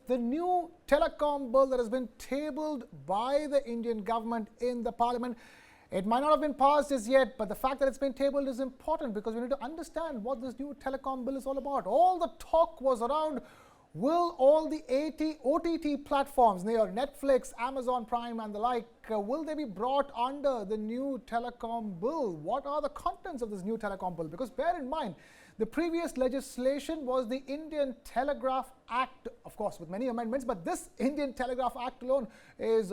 the new telecom bill that has been tabled by the Indian government in the parliament. It might not have been passed as yet, but the fact that it's been tabled is important because we need to understand what this new telecom bill is all about. All the talk was around, will all the OTT platforms, Netflix, Amazon Prime and the like, will they be brought under the new telecom bill? What are the contents of this new telecom bill? Because bear in mind, the previous legislation was the Indian Telegraph Act, of course, with many amendments, but this Indian Telegraph Act alone is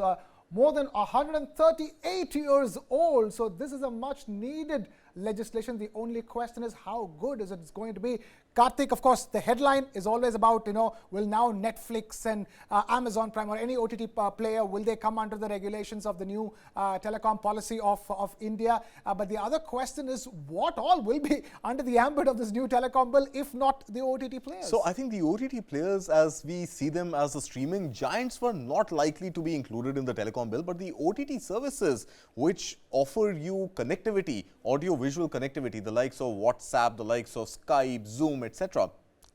more than 138 years old. So this is a much needed legislation. The only question is how good is it going to be? Kartik, of course, the headline is always about, will now Netflix and Amazon Prime or any OTT player, will they come under the regulations of the new telecom policy of India? But the other question is, what all will be under the ambit of this new telecom bill, if not the OTT players? So I think the OTT players, as we see them as the streaming giants, were not likely to be included in the telecom bill, but the OTT services which offer you connectivity, audio-visual connectivity, the likes of WhatsApp, the likes of Skype, Zoom, etc.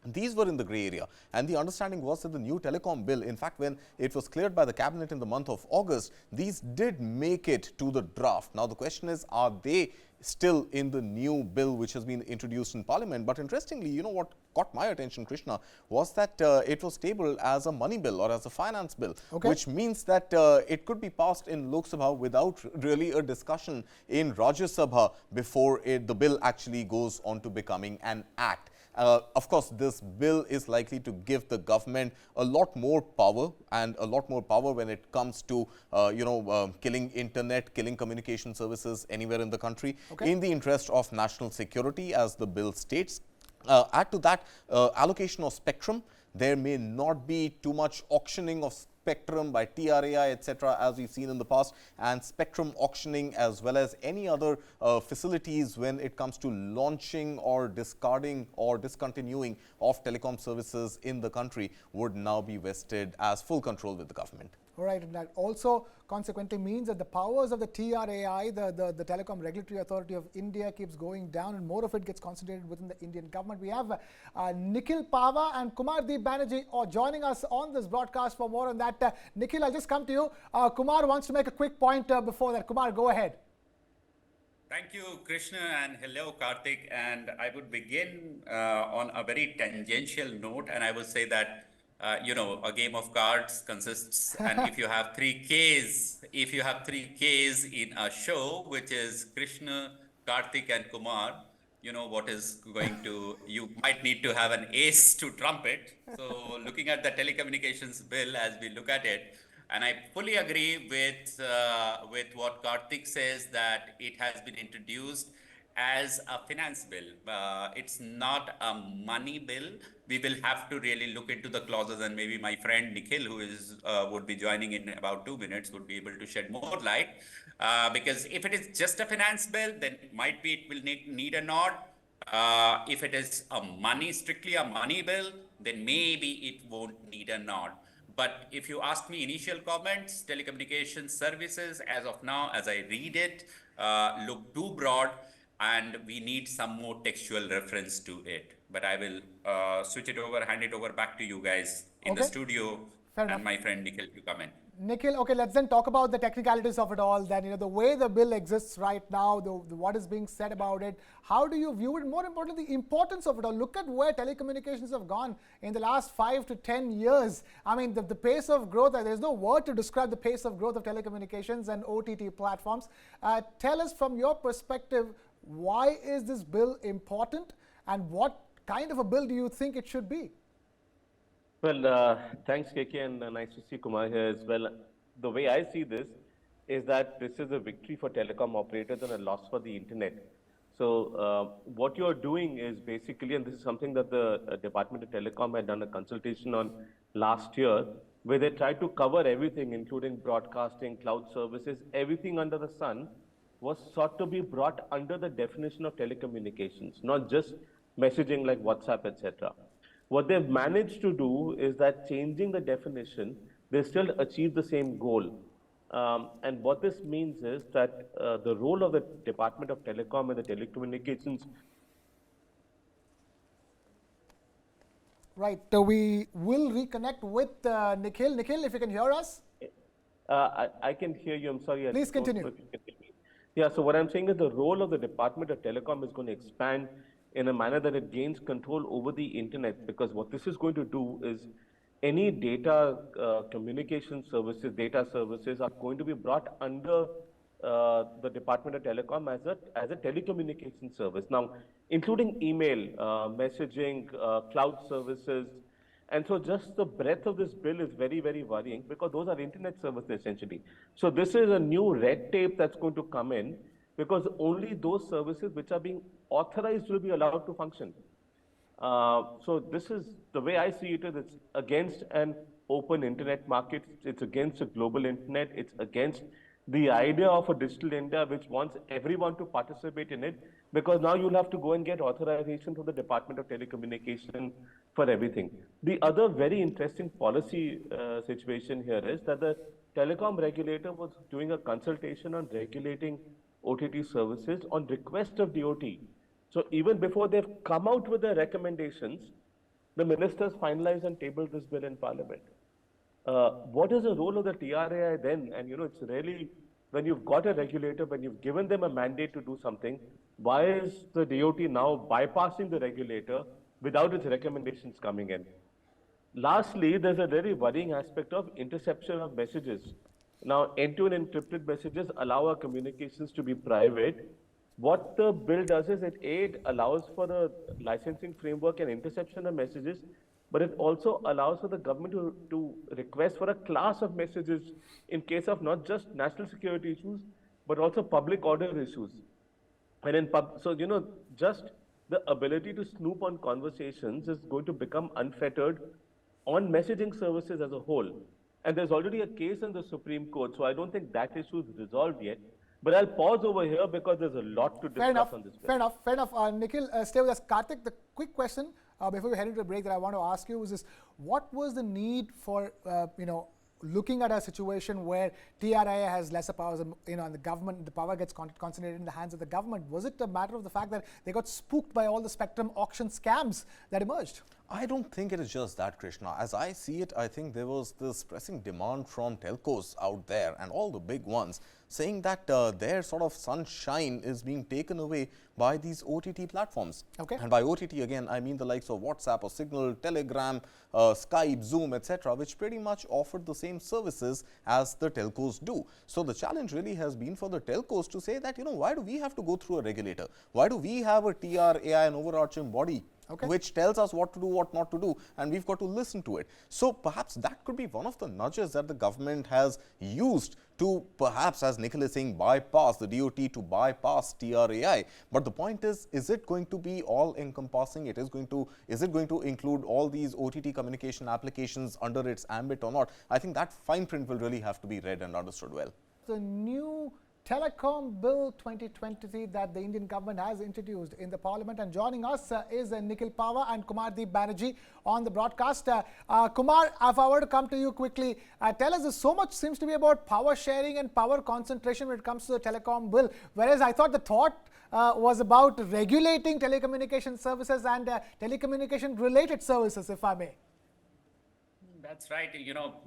These were in the grey area, and the understanding was that the new telecom bill, in fact, when it was cleared by the cabinet in the month of August, these did make it to the draft. Now the question is, are they still in the new bill which has been introduced in parliament? But interestingly, what caught my attention, Krishna, was that it was tabled as a money bill or as a finance bill, which means that it could be passed in Lok Sabha without really a discussion in Rajya Sabha before the bill actually goes on to becoming an act. Of course, this bill is likely to give the government a lot more power, and a lot more power when it comes to, killing internet, killing communication services anywhere in the country in the interest of national security, as the bill states. Add to that allocation of spectrum. There may not be too much auctioning of spectrum by TRAI, etc., as we've seen in the past, and spectrum auctioning as well as any other facilities when it comes to launching or discarding or discontinuing of telecom services in the country would now be vested as full control with the government. All right, and that also consequently means that the powers of the TRAI, the Telecom Regulatory Authority of India, keeps going down, and more of it gets concentrated within the Indian government. We have Nikhil Pahwa and Kumar Deep joining us on this broadcast for more on that. Nikhil, I'll just come to you. Kumar wants to make a quick point before that. Kumar, go ahead. Thank you, Krishna, and hello, Kartik. And I would begin on a very tangential note, and I would say that a game of cards consists, and if you have three Ks in a show, which is Krishna, Kartik, and Kumar, what is going to, you might need to have an ace to trump it. So looking at the Telecommunications Bill as we look at it, and I fully agree with what Kartik says, that it has been introduced as a finance bill. It's not a money bill. We will have to really look into the clauses, and maybe my friend Nikhil, who is would be joining in about 2 minutes, would be able to shed more light. Because if it is just a finance bill, then might be it will need a nod. If it is strictly a money bill, then maybe it won't need a nod. But if you ask me initial comments, telecommunication services as of now, as I read it, look too broad, and we need some more textual reference to it. But I will hand it over back to you guys in the studio. Fair enough. My friend Nikhil to comment. Nikhil, okay, let's then talk about the technicalities of it all. Then, the way the bill exists right now, what is being said about it, how do you view it? More importantly, the importance of it all. Look at where telecommunications have gone in the last 5 to 10 years. I mean, the pace of growth, there's no word to describe the pace of growth of telecommunications and OTT platforms. Tell us from your perspective, why is this bill important, and what kind of a bill do you think it should be? Well, thanks, KK, and nice to see Kumar here as well. The way I see this is that this is a victory for telecom operators and a loss for the internet. So what you're doing is basically, and this is something that the Department of Telecom had done a consultation on last year, where they tried to cover everything, including broadcasting, cloud services, everything under the sun was sought to be brought under the definition of telecommunications, not just messaging like WhatsApp, etc. What they've managed to do is that changing the definition, they still achieve the same goal. And what this means is that the role of the Department of Telecom and the Telecommunications Right. So we will reconnect with Nikhil. Nikhil, if you can hear us, I can hear you. I'm sorry. I please don't know continue. if you can hear me. Yeah, so what I'm saying is the role of the Department of Telecom is going to expand in a manner that it gains control over the internet, because what this is going to do is any data communication services, data services are going to be brought under the Department of Telecom as a telecommunication service. Now, including email, messaging, cloud services, and so just the breadth of this bill is very, very worrying, because those are internet services essentially. So this is a new red tape that's going to come in, because only those services which are being authorized will be allowed to function. So this is the way I see it is it's against an open internet market. It's against a global internet. It's against the idea of a digital India which wants everyone to participate in it, because now you'll have to go and get authorization from the Department of Telecommunication for everything. The other very interesting policy situation here is that the telecom regulator was doing a consultation on regulating OTT services on request of DOT. So even before they've come out with their recommendations, the ministers finalized and tabled this bill in Parliament. What is the role of the TRAI then? And it's really, when you've got a regulator, when you've given them a mandate to do something, why is the DOT now bypassing the regulator without its recommendations coming in? Lastly, there's a very worrying aspect of interception of messages. Now, end-to-end encrypted messages allow our communications to be private. What the bill does is it allows for the licensing framework and interception of messages, but it also allows for the government to request for a class of messages in case of not just national security issues, but also public order issues. And just the ability to snoop on conversations is going to become unfettered on messaging services as a whole. And there's already a case in the Supreme Court, so I don't think that issue is resolved yet. But I'll pause over here because there's a lot to discuss on this bill. Fair enough. Nikhil, stay with us. Kartik, the quick question before we head into a break that I want to ask you is this: what was the need for looking at a situation where TRIA has lesser powers, and the government, the power gets concentrated in the hands of the government? Was it a matter of the fact that they got spooked by all the spectrum auction scams that emerged? I don't think it is just that, Krishna. As I see it, I think there was this pressing demand from telcos out there and all the big ones saying that their sort of sunshine is being taken away by these OTT platforms. Okay. And by OTT, again, I mean the likes of WhatsApp or Signal, Telegram, Skype, Zoom, etc., which pretty much offered the same services as the telcos do. So the challenge really has been for the telcos to say that, why do we have to go through a regulator? Why do we have a TRAI, an overarching body, which tells us what to do, what not to do, and we've got to listen to it? So perhaps that could be one of the nudges that the government has used to perhaps, as Nikhil is saying, bypass the DOT, to bypass TRAI. But the point is it going to be all encompassing? Is it going to include all these OTT communication applications under its ambit or not? I think that fine print will really have to be read and understood well. The new Telecom Bill 2023 that the Indian government has introduced in the Parliament, and joining us is Nikhil Pahwa and Kumar Deep on the broadcast. Kumar, if I were to come to you quickly, tell us, so much seems to be about power sharing and power concentration when it comes to the Telecom Bill, whereas I thought the thought was about regulating telecommunication services and telecommunication related services, if I may. That's right.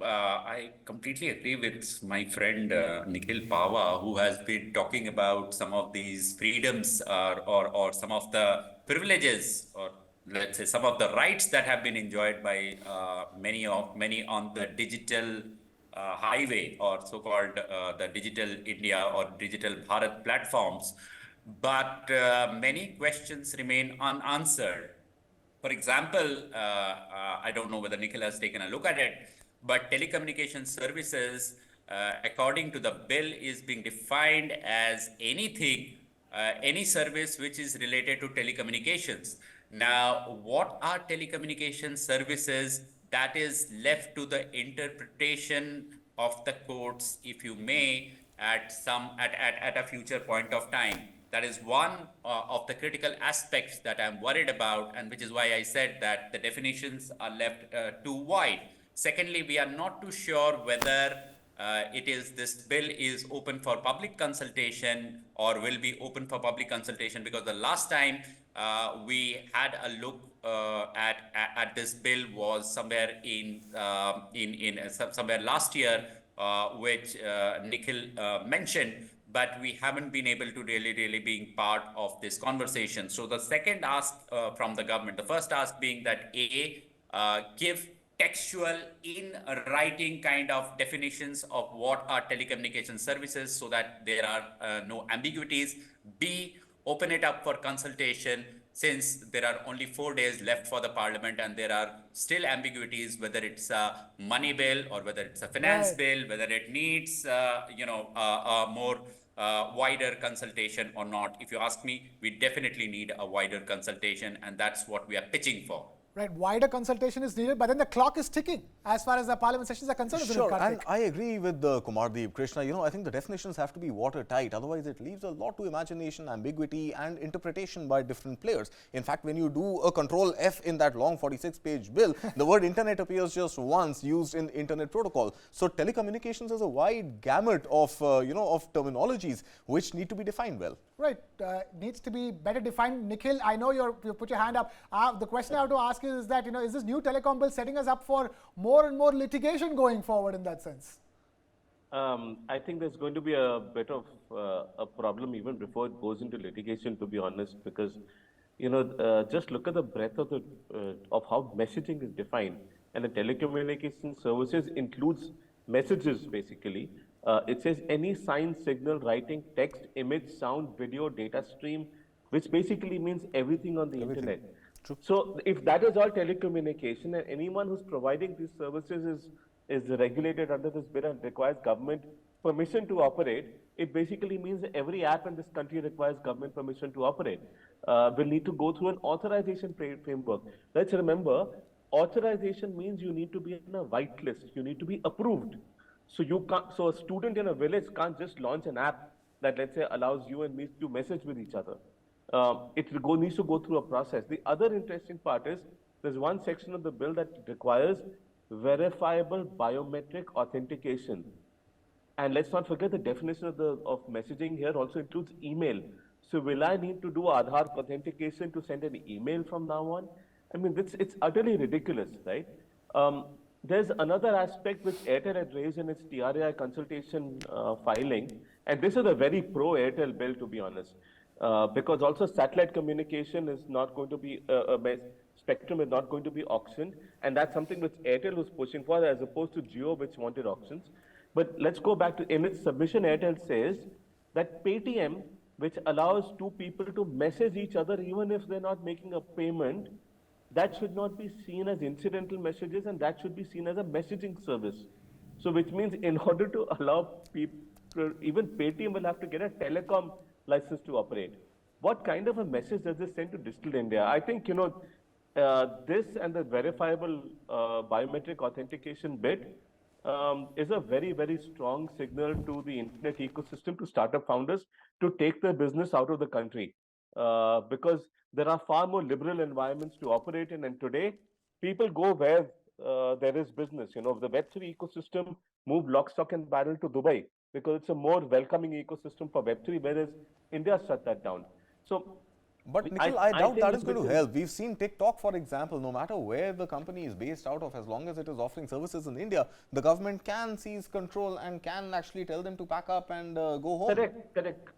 I completely agree with my friend Nikhil Pahwa, who has been talking about some of these freedoms or some of the privileges, or let's say some of the rights that have been enjoyed by many on the digital highway, or so-called the digital India or digital Bharat platforms. But many questions remain unanswered. For example, I don't know whether Nikhil has taken a look at it, but telecommunication services, according to the bill, is being defined as anything, any service which is related to telecommunications. Now, what are telecommunication services? That is left to the interpretation of the courts, if you may, at a future point of time. That is one of the critical aspects that I'm worried about, and which is why I said that the definitions are left too wide. Secondly, we are not too sure whether this bill is open for public consultation or will be open for public consultation, because the last time we had a look at this bill was somewhere somewhere last year, which Nikhil mentioned, but we haven't been able to really being part of this conversation. So the second ask from the government, the first ask being that give textual in writing kind of definitions of what are telecommunication services so that there are no ambiguities. B, open it up for consultation since there are only 4 days left for the parliament and there are still ambiguities whether it's a money bill or whether it's a finance Right. bill, whether it needs a more wider consultation or not. If you ask me, we definitely need a wider consultation, and that's what we are pitching for. Right, wider consultation is needed, but then the clock is ticking as far as the parliament sessions are concerned. Isn't it, Sure, Kartik? and I agree with Kumar Deep. Krishna, I think the definitions have to be watertight. Otherwise, it leaves a lot to imagination, ambiguity, and interpretation by different players. In fact, when you do a Control F in that long 46-page bill, the word internet appears just once used in internet protocol. So, telecommunications is a wide gamut of, of terminologies which need to be defined well. Right, needs to be better defined. Nikhil, I know you put your hand up. The question I have to ask is that, is this new telecom bill setting us up for more and more litigation going forward in that sense? I think there's going to be a bit of a problem even before it goes into litigation, to be honest, because, just look at the breadth of of how messaging is defined. And the telecommunication services includes messages, basically. It says any sign, signal, writing, text, image, sound, video, data stream, which basically means everything on the internet. True. So if that is all telecommunication, and anyone who's providing these services is regulated under this bill and requires government permission to operate, it basically means that every app in this country requires government permission to operate. Will need to go through an authorization framework. Let's remember, authorization means you need to be in a whitelist. You need to be approved. So you can't. So a student in a village can't just launch an app that, let's say, allows you and me to message with each other. It needs to go through a process. The other interesting part is there's one section of the bill that requires verifiable biometric authentication. And let's not forget the definition of messaging here also includes email. So will I need to do Aadhaar authentication to send an email from now on? I mean, it's utterly ridiculous, right? There's another aspect which Airtel had raised in its TRAI consultation filing, and this is a very pro-Airtel bill, to be honest, because also satellite communication is not going to be, spectrum is not going to be auctioned, and that's something which Airtel was pushing for as opposed to Jio, which wanted auctions. But let's go back to, in its submission, Airtel says that Paytm, which allows two people to message each other even if they're not making a payment, that should not be seen as incidental messages, and that should be seen as a messaging service. So which means in order to allow people, even Paytm will have to get a telecom license to operate. What kind of a message does this send to digital India? I think, this and the verifiable biometric authentication bit is a very, very strong signal to the internet ecosystem, to startup founders, to take their business out of the country. Because there are far more liberal environments to operate in, and today people go where there is business. The Web3 ecosystem moved lock, stock, and barrel to Dubai because it's a more welcoming ecosystem for Web3, whereas India shut that down. So, but Nikhil, I doubt that is going to help. We've seen TikTok, for example, no matter where the company is based out of, as long as it is offering services in India, the government can seize control and can actually tell them to pack up and go home.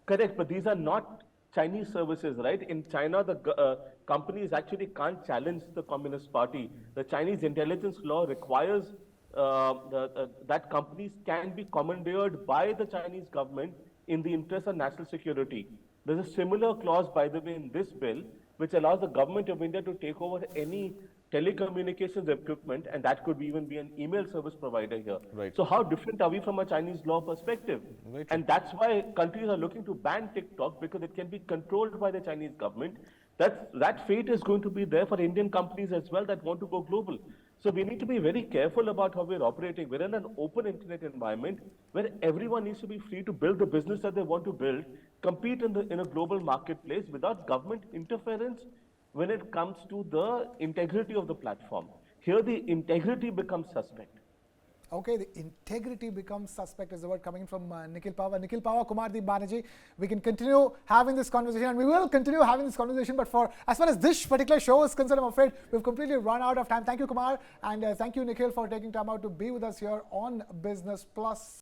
Correct. But these are not Chinese services, right? In China, the companies actually can't challenge the Communist Party. The Chinese intelligence law requires that companies can be commandeered by the Chinese government in the interest of national security. There's a similar clause, by the way, in this bill, which allows the government of India to take over any telecommunications equipment, and that could even be an email service provider here. Right. So how different are we from a Chinese law perspective? Right. And that's why countries are looking to ban TikTok, because it can be controlled by the Chinese government. That fate is going to be there for Indian companies as well that want to go global. So we need to be very careful about how we're operating. We're in an open internet environment where everyone needs to be free to build the business that they want to build, compete in a global marketplace without government interference when it comes to the integrity of the platform. Here the integrity becomes suspect. Okay, the integrity becomes suspect is the word coming from Nikhil Pahwa. Nikhil Pahwa, Kumar Deep, we can continue having this conversation, and we will continue having this conversation, but for as far as this particular show is concerned, I'm afraid we've completely run out of time. Thank you, Kumar, and thank you, Nikhil, for taking time out to be with us here on Business Plus.